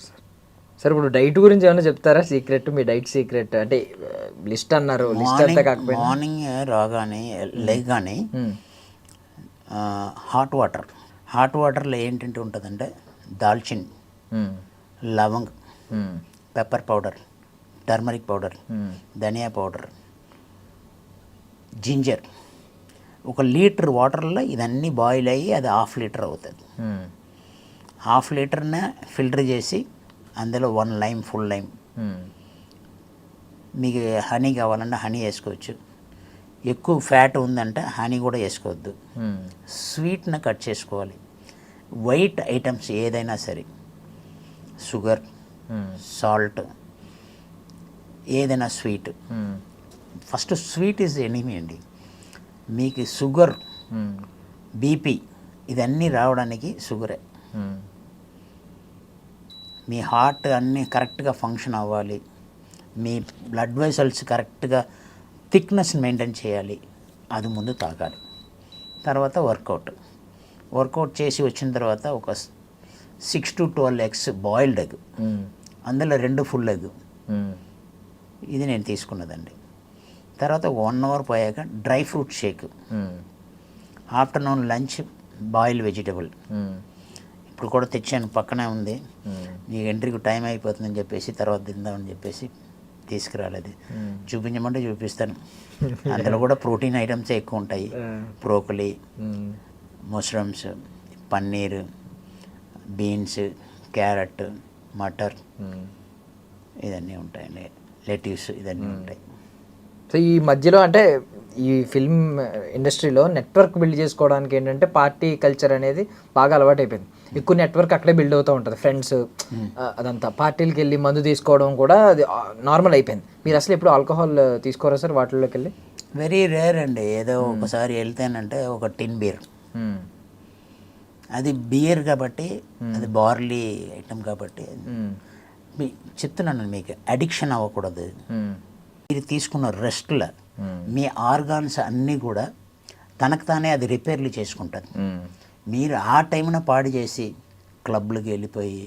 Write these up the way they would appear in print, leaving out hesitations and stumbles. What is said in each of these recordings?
Sir sir ఇప్పుడు diet గురించి ఏమైనా చెప్తారా? సీక్రెట్, మీ డైట్ సీక్రెట్ అంటే లిస్ట్ అన్నారు, లిస్ట్ అంతా కాకపోయినా మార్నింగ్ రాగానే లేగానే హాట్ వాటర్లో ఏంటంటే ఉంటుందంటే దాల్చిన్, లవంగ్, పెప్పర్ పౌడర్, టర్మరిక్ పౌడర్, ధనియా పౌడర్, జింజర్. 1 లీటర్ వాటర్లో ఇదన్నీ బాయిల్ అయ్యి అది 1/2 లీటర్ అవుతుంది. 1/2 లీటర్నే ఫిల్టర్ చేసి అందులో 1 లైమ్, ఫుల్ లైమ్, మీకు హనీ కావాలంటే హనీ వేసుకోవచ్చు. ఎక్కువ ఫ్యాట్ ఉందంటే హనీ కూడా వేసుకోవద్దు. స్వీట్ని కట్ చేసుకోవాలి. వైట్ ఐటమ్స్ ఏదైనా సరే, షుగర్, సాల్ట్, ఏదైనా sweet. First sweet is enemy అండి. మీకు షుగర్, బీపీ ఇదన్నీ రావడానికి షుగరే. మీ హార్ట్ అన్నీ కరెక్ట్గా ఫంక్షన్ అవ్వాలి, మీ బ్లడ్ వెసల్స్ కరెక్ట్గా థిక్నెస్ మెయింటైన్ చేయాలి, అది ముందు తాగాలి. తర్వాత వర్కౌట్ చేసి వచ్చిన తర్వాత ఒక 6 to 12 ఎగ్స్, బాయిల్డ్ ఎగ్, అందులో 2 ఫుల్ ఎగ్, ఇది నేను తీసుకున్నదండి. తర్వాత 1 అవర్ పోయాక dry fruit shake, afternoon lunch boil vegetable. ఇప్పుడు కూడా తెచ్చాను, పక్కనే ఉంది. మీ ఎంట్రీకి టైం అయిపోతుందని చెప్పేసి తర్వాత తిందామని చెప్పేసి తీసుకురాలేదు. చూపించమంటే చూపిస్తాను. అందులో కూడా ప్రోటీన్ ఐటమ్స్ ఎక్కువ ఉంటాయి. Broccoli, mushrooms, paneer, beans, carrot, matar, ఇవన్నీ ఉంటాయండి. లెట్యూస్ ఇవన్నీ ఉంటాయి. సో ఈ మధ్యలో అంటే ఈ ఫిల్మ్ ఇండస్ట్రీలో నెట్వర్క్ బిల్డ్ చేసుకోవడానికి ఏంటంటే పార్టీ కల్చర్ అనేది బాగా అలవాటు అయిపోయింది. ఎక్కువ నెట్వర్క్ అక్కడే బిల్డ్ అవుతూ ఉంటుంది. ఫ్రెండ్స్ అదంతా పార్టీలకి వెళ్ళి మందు తీసుకోవడం కూడా అది నార్మల్ అయిపోయింది. మీరు అసలు ఎప్పుడు ఆల్కహాల్ తీసుకోరా సార్ వాటిల్లోకి వెళ్ళి? వెరీ రేర్ అండి. ఏదో ఒకసారి వెళ్తేనంటే ఒక టిన్ బీర్, అది బియర్ కాబట్టి, అది బార్లీ ఐటమ్ కాబట్టి చెప్తున్నాను మీకు, అడిక్షన్ అవ్వకూడదు. మీరు తీసుకున్న రెస్ట్లో మీ ఆర్గాన్స్ అన్నీ కూడా తనకు తానే అది రిపేర్లు చేసుకుంటుంది. మీరు ఆ టైంన పాడు చేసి క్లబ్లకు వెళ్ళిపోయి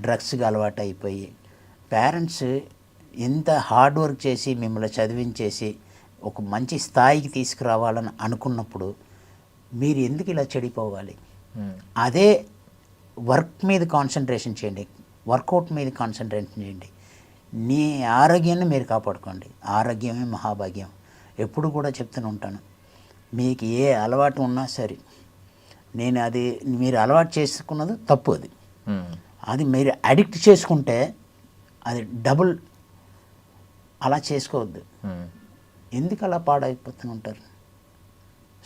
డ్రగ్స్కి అలవాటు అయిపోయి, పేరెంట్స్ ఎంత హార్డ్ వర్క్ చేసి మిమ్మల్ని చదివించేసి ఒక మంచి స్థాయికి తీసుకురావాలని అనుకున్నప్పుడు మీరు ఎందుకు ఇలా చెడిపోవాలి? అదే వర్క్ మీద కాన్సన్ట్రేషన్ చేయండి, వర్కౌట్ మీద కాన్సన్ట్రేషన్ చేయండి. నీ ఆరోగ్యాన్ని మీరు కాపాడుకోండి. ఆరోగ్యమే మహాభాగ్యం. ఎప్పుడు కూడా చెప్తూనే ఉంటాను, మీకు ఏ అలవాటు ఉన్నా సరే, నేను అది మీరు అలవాటు చేసుకున్నది తప్పు. అది మీరు అడిక్ట్ చేసుకుంటే అది డబుల్. అలా చేసుకోవద్దు. ఎందుకు అలా పాడైపోతూ ఉంటారు?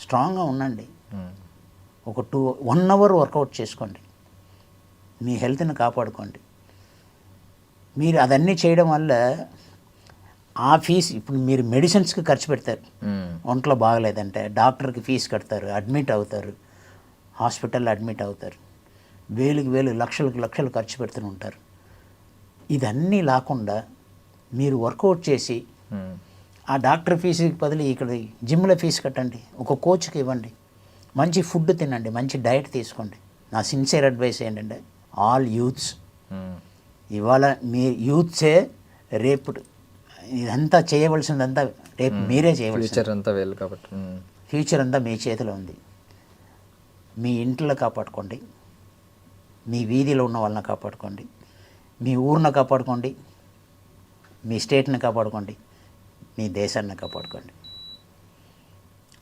స్ట్రాంగ్గా ఉండండి. ఒక 1 అవర్ వర్కౌట్ చేసుకోండి, మీ హెల్త్ని కాపాడుకోండి. మీరు అదన్నీ చేయడం వల్ల ఆ ఫీజు, ఇప్పుడు మీరు మెడిసిన్స్కి ఖర్చు పెడతారు, ఒంట్లో బాగలేదంటే డాక్టర్కి ఫీజు కడతారు, అడ్మిట్ అవుతారు, హాస్పిటల్లో అడ్మిట్ అవుతారు, వేలు లక్షలు ఖర్చు పెడుతూ ఉంటారు. ఇదన్నీ లేకుండా మీరు వర్కౌట్ చేసి ఆ డాక్టర్ ఫీజుకి బదులు ఇక్కడ జిమ్లో ఫీజు కట్టండి, ఒక కోచ్కి ఇవ్వండి, మంచి ఫుడ్ తినండి, మంచి డైట్ తీసుకోండి. నా సిన్సియర్ అడ్వైస్ ఏంటంటే, ఆల్ యూత్స్, ఇవాళ మీ యూత్సే రేపు ఇదంతా చేయవలసిందంతా రేపు మీరే చేయవలసింది. ఫ్యూచర్ అంతా వేలు కాబట్టి ఫ్యూచర్ అంతా మీ చేతిలో ఉంది. మీ ఇంట్లో కాపాడుకోండి, మీ వీధిలో ఉన్న వాళ్ళని కాపాడుకోండి, మీ ఊరిని కాపాడుకోండి, మీ స్టేట్ని కాపాడుకోండి, మీ దేశాన్ని కాపాడుకోండి.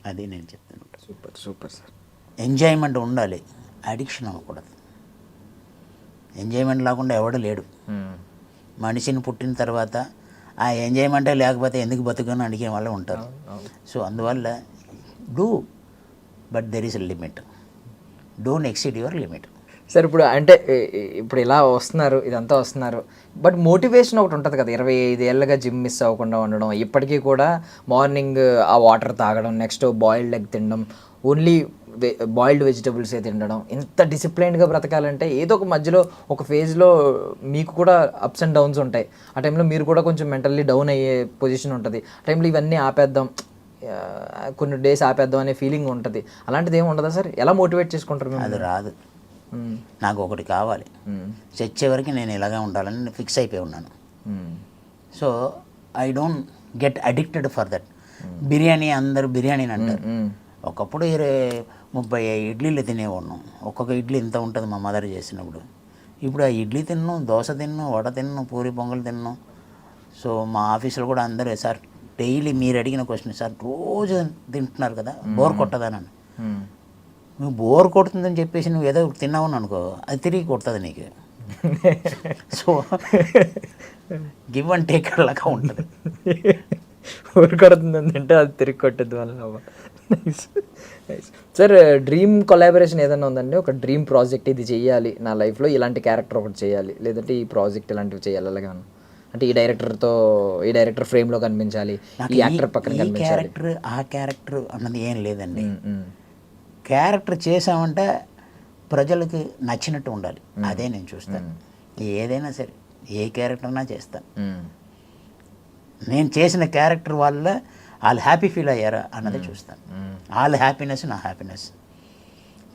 అది నేను చెప్తున్నాను. Super sir. ఎంజాయ్మెంట్ ఉండాలి, అడిక్షన్ అవ్వకూడదు. ఎంజాయ్మెంట్ లేకుండా ఎవడు లేడు. మనిషిని పుట్టిన తర్వాత ఆ ఎంజాయ్మెంటే లేకపోతే ఎందుకు బతుకని అడిగే వాళ్ళు ఉంటారు. సో అందువల్ల do, but there is a limit. Don't exceed your limit. Sir ఇప్పుడు అంటే ఇప్పుడు ఇలా వస్తున్నారు, ఇదంతా వస్తున్నారు, బట్ మోటివేషన్ ఒకటి ఉంటుంది కదా. 25 ఏళ్ళుగా జిమ్ మిస్ అవ్వకుండా ఉండడం, ఇప్పటికీ కూడా మార్నింగ్ ఆ వాటర్ తాగడం, నెక్స్ట్ బాయిల్డ్ ఎగ్ తినడం, ఓన్లీ బాయిల్డ్ వెజిటబుల్సే తినడం, ఇంత డిసిప్లైన్డ్గా బ్రతకాలంటే ఏదో ఒక మధ్యలో ఒక ఫేజ్లో మీకు కూడా అప్స్ అండ్ డౌన్స్ ఉంటాయి. ఆ టైంలో మీరు కూడా కొంచెం మెంటల్లీ డౌన్ అయ్యే పొజిషన్ ఉంటుంది. ఆ టైంలో ఇవన్నీ ఆపేద్దాం, కొన్ని డేస్ ఆపేద్దాం అనే ఫీలింగ్ ఉంటుంది. అలాంటిది ఏమి ఉండదా సార్? ఎలా మోటివేట్ చేసుకుంటారు? అది రాదు. నాకు ఒకటి కావాలి, చచ్చే వరకు నేను ఇలాగే ఉండాలని నేను ఫిక్స్ అయిపోయి ఉన్నాను. So I don't get addicted for that. Biryani అందరూ బిర్యానీ అంటారు. ఒకప్పుడు 30 ఇడ్లీలు తినేవాడిను. ఒక్కొక్క ఇడ్లీ ఇంత ఉంటుంది మా మదర్ చేసినప్పుడు. ఇప్పుడు ఆ ఇడ్లీ తిన్ను, దోశ తిన్ను, వడ తిన్ను, పూరి పొంగల్ తిన్ను. సో మా ఆఫీసులో కూడా అందరూ సార్ డైలీ మీరు అడిగిన క్వశ్చన్ సార్ రోజు తింటున్నారు కదా, బోర్ కొట్టదానని. నువ్వు బోర్ కొడుతుందని చెప్పేసి నువ్వు ఏదో తిన్నావు అనుకో, అది తిరిగి కొడుతుంది నీకు. సో గివ్ అండ్ టేక్ లాగా ఉంటుంది. బోర్ కొడుతుంది అంటే అది తిరిగి కొట్టద్దు వల్ల. సార్ డ్రీమ్ కొలాబరేషన్ ఏదైనా ఉందండి? ఒక డ్రీమ్ ప్రాజెక్ట్ ఇది చేయాలి నా లైఫ్లో, ఇలాంటి క్యారెక్టర్ ఒకటి చేయాలి, లేదంటే ఈ ప్రాజెక్ట్ ఇలాంటివి చేయాలి అలాగే అంటే ఈ డైరెక్టర్ ఫ్రేమ్లో కనిపించాలి, ఈ యాక్టర్ పక్కన కనిపించాలి, క్యారెక్టర్ ఆ క్యారెక్టర్ అన్నది ఏం లేదండి. క్యారెక్టర్ చేసామంటే ప్రజలకు నచ్చినట్టు ఉండాలి, అదే నేను చూస్తాను. ఏదైనా సరే ఏ క్యారెక్టర్నా చేస్తాను. నేను చేసిన క్యారెక్టర్ వల్ల వాళ్ళు హ్యాపీ ఫీల్ అయ్యారా అన్నది చూస్తాను. వాళ్ళ హ్యాపీనెస్ నా హ్యాపీనెస్.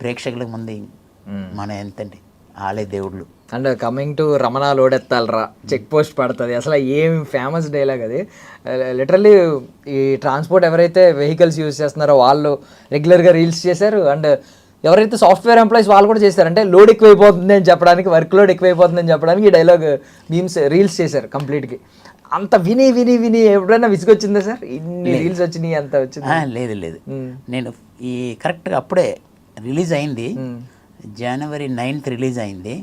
ప్రేక్షకులకు ముందు మన ఎంతండి, వాళ్ళే దేవుళ్ళు. అండ్ కమింగ్ టు రమణ లోడెత్తాలరా చెక్ పోస్ట్ పడుతుంది, అసలు ఏం ఫేమస్ డైలాగ్ అది. లిటరల్లీ ఈ ట్రాన్స్పోర్ట్ ఎవరైతే వెహికల్స్ యూజ్ చేస్తున్నారో వాళ్ళు రెగ్యులర్గా రీల్స్ చేశారు. అండ్ ఎవరైతే సాఫ్ట్వేర్ ఎంప్లాయీస్ వాళ్ళు కూడా చేశారు. అంటే లోడ్ ఎక్కువైపోతుంది అని చెప్పడానికి, వర్క్ లోడ్ ఎక్కువైపోతుంది అని చెప్పడానికి ఈ డైలాగ్ రీల్స్ చేశారు కంప్లీట్గా. అంత విని విని విని ఎప్పుడైనా విసుగొచ్చిందా సార్? ఇన్ని రీల్స్ వచ్చినాయి అంత వచ్చింది? లేదు లేదు, నేను ఈ కరెక్ట్గా అప్పుడే రిలీజ్ అయింది. జనవరి 9th రిలీజ్ అయింది.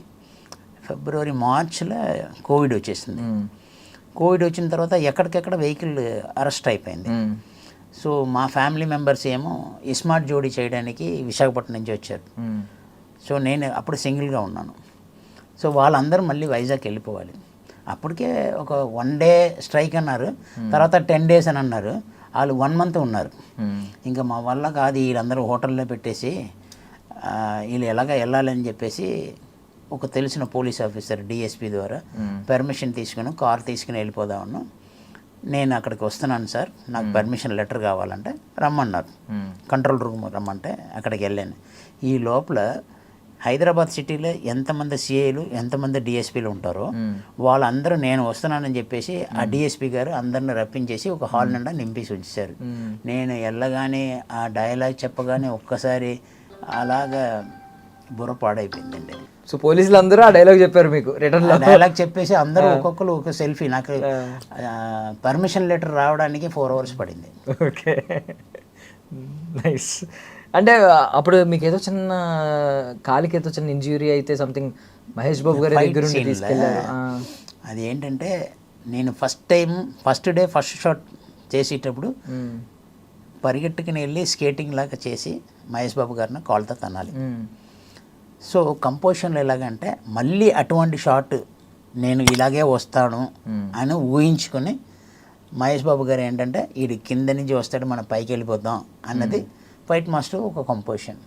ఫిబ్రవరి మార్చ్లో కోవిడ్ వచ్చేసింది. కోవిడ్ వచ్చిన తర్వాత ఎక్కడికెక్కడ వెహికల్ అరెస్ట్ అయిపోయింది. సో మా ఫ్యామిలీ మెంబర్స్ ఏమో ఇస్మార్ట్ జోడీ చేయడానికి విశాఖపట్నం నుంచి వచ్చారు. సో నేను అప్పుడు సింగిల్గా ఉన్నాను. సో వాళ్ళందరూ మళ్ళీ వైజాగ్ వెళ్ళిపోవాలి. అప్పటికే ఒక 1 day స్ట్రైక్ అన్నారు, తర్వాత 10 days అని అన్నారు. వాళ్ళు 1 month ఉన్నారు. ఇంకా మా వల్ల కాదు, వీళ్ళందరూ హోటల్లో పెట్టేసి వీళ్ళు ఎలాగ వెళ్ళాలని చెప్పేసి ఒక తెలిసిన పోలీస్ ఆఫీసర్ డిఎస్పీ ద్వారా పర్మిషన్ తీసుకుని కార్ తీసుకుని వెళ్ళిపోదామను. నేను అక్కడికి వస్తున్నాను సార్, నాకు పర్మిషన్ లెటర్ కావాలంటే రమ్మన్నారు. కంట్రోల్ రూమ్ రమ్మంటే అక్కడికి వెళ్ళాను. ఈ లోపల హైదరాబాద్ సిటీలో ఎంతమంది సిఐలు ఎంతమంది డిఎస్పీలు ఉంటారో వాళ్ళందరూ నేను వస్తున్నానని చెప్పేసి ఆ డిఎస్పీ గారు అందరిని రప్పించేసి ఒక హాల్ నిండా నింపేసి ఉంచారు. నేను వెళ్ళగానే ఆ డైలాగ్ చెప్పగానే ఒక్కసారి అలాగా బుర్ర పాడైపోయిందండి. సో పోలీసులు అందరూ ఆ డైలాగ్ చెప్పారు మీకు రిటర్న్ డైలాగ్ చెప్పేసి అందరూ ఒక్కొక్కరు ఒక సెల్ఫీ. నాకు పర్మిషన్ లెటర్ రావడానికి 4 hours పడింది. Okay, nice. అంటే అప్పుడు మీకు ఏదో చిన్న కాలికి ఏదో చిన్న ఇంజ్యూరీ అయితే సంథింగ్ మహేష్ బాబు గారి దగ్గర నుండి తీసుకెళ్ళారు. అది ఏంటంటే నేను ఫస్ట్ డే ఫస్ట్ షాట్ చేసేటప్పుడు పరిగెట్టుకుని వెళ్ళి స్కేటింగ్ లాగా చేసి మహేష్ బాబు గారిని కాల్తో తనాలి. సో కంపోజిషన్లో ఎలాగంటే మళ్ళీ అటువంటి షాట్ నేను ఇలాగే వస్తాను అని ఊహించుకొని మహేష్ బాబు గారు ఏంటంటే వీడి కింద నుంచి వస్తాడు మనం పైకి వెళ్ళిపోతాం అన్నది ఫైట్ మాస్టర్ ఒక కంపోజిషన్.